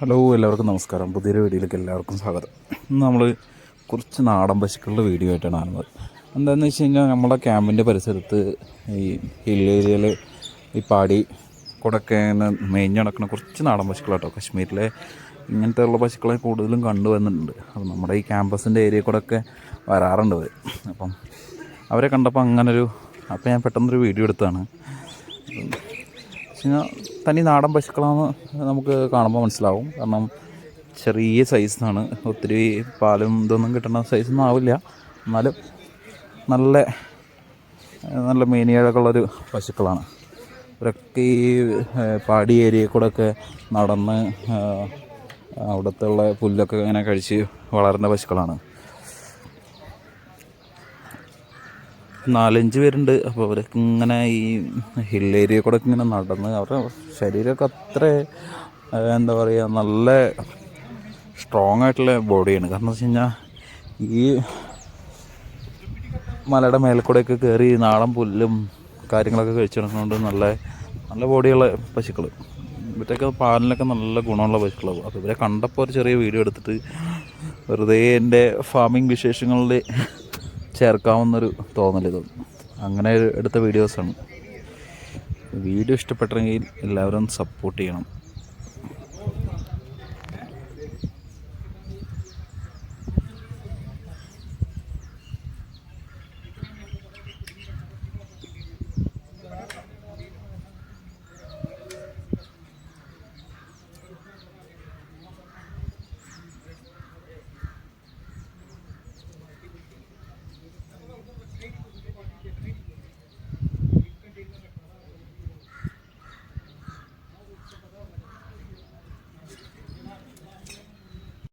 Hello, എല്ലാവർക്കും നമസ്കാരം. പുതിയൊരു വീഡിയോയിലേക്ക് എല്ലാവർക്കും സ്വാഗതം. ഇന്ന് നമ്മൾ കുറച്ച് നാടൻ പശുക്കളുടെ വീഡിയോ ആയിട്ടാണ് കാണുന്നത്. എന്താണെന്ന് വെച്ച് കഴിഞ്ഞാൽ നമ്മുടെ ക്യാമ്പിൻ്റെ പരിസരത്ത് ഈ ഹിൽ ഏരിയയിൽ ഈ പാടി കൂടെയൊക്കെ ഇങ്ങനെ മേഞ്ഞ് നടക്കുന്ന കുറച്ച് നാടൻ പശുക്കളാട്ടോ. കശ്മീരിലെ ഇങ്ങനത്തെ ഉള്ള പശുക്കളെ കൂടുതലും കണ്ടുവന്നിട്ടുണ്ട്. അപ്പം നമ്മുടെ ഈ ക്യാമ്പസിൻ്റെ ഏരിയ കൂടെയൊക്കെ വരാറുണ്ട് അവർ. അപ്പം അവരെ കണ്ടപ്പോൾ അപ്പോൾ ഞാൻ പെട്ടെന്നൊരു വീഡിയോ എടുത്തതാണ്. തനി നാടൻ പശുക്കളാണെന്ന് നമുക്ക് കാണുമ്പോൾ മനസ്സിലാവും. കാരണം ചെറിയ സൈസാണ്, ഒത്തിരി പാലും ഇതൊന്നും കിട്ടുന്ന സൈസൊന്നും ആവില്ല. എന്നാലും നല്ല മേനിയഴകുള്ളൊരു പശുക്കളാണ്. ഇവരൊക്കെ ഈ പാടി ഏരിയയിൽ കൂടെയൊക്കെ നടന്ന് അവിടുത്തെ ഉള്ള പുല്ലൊക്കെ ഇങ്ങനെ കഴിച്ച് വളരുന്ന പശുക്കളാണ്. 4-5 പേരുണ്ട്. അപ്പോൾ അവരൊക്കെ ഇങ്ങനെ ഈ ഹിൽ ഏരിയ കൂടെ ഇങ്ങനെ നടന്ന് അവരുടെ ശരീരമൊക്കെ അത്ര എന്താ പറയുക, നല്ല സ്ട്രോങ് ആയിട്ടുള്ള ബോഡിയാണ്. കാരണം എന്ന് വെച്ച് കഴിഞ്ഞാൽ ഈ മലയുടെ മേൽക്കൂടെയൊക്കെ കയറി നാടൻ പുല്ലും കാര്യങ്ങളൊക്കെ കഴിച്ചു നടക്കുന്നുണ്ട്. നല്ല ബോഡിയുള്ള പശുക്കൾ. ഇവറ്റൊക്കെ പാലിനൊക്കെ നല്ല ഗുണമുള്ള പശുക്കളാണ്. അപ്പോൾ ഇവരെ കണ്ടപ്പോൾ ഒരു ചെറിയ വീഡിയോ എടുത്തിട്ട് വെറുതെ എൻ്റെ ഫാമിംഗ് വിശേഷങ്ങളിൽ ചേർക്കാവുന്നൊരു തോന്നൽ അങ്ങനെ എടുത്ത വീഡിയോസാണ്. വീഡിയോ ഇഷ്ടപ്പെട്ടെങ്കിൽ എല്ലാവരും സപ്പോർട്ട് ചെയ്യണം.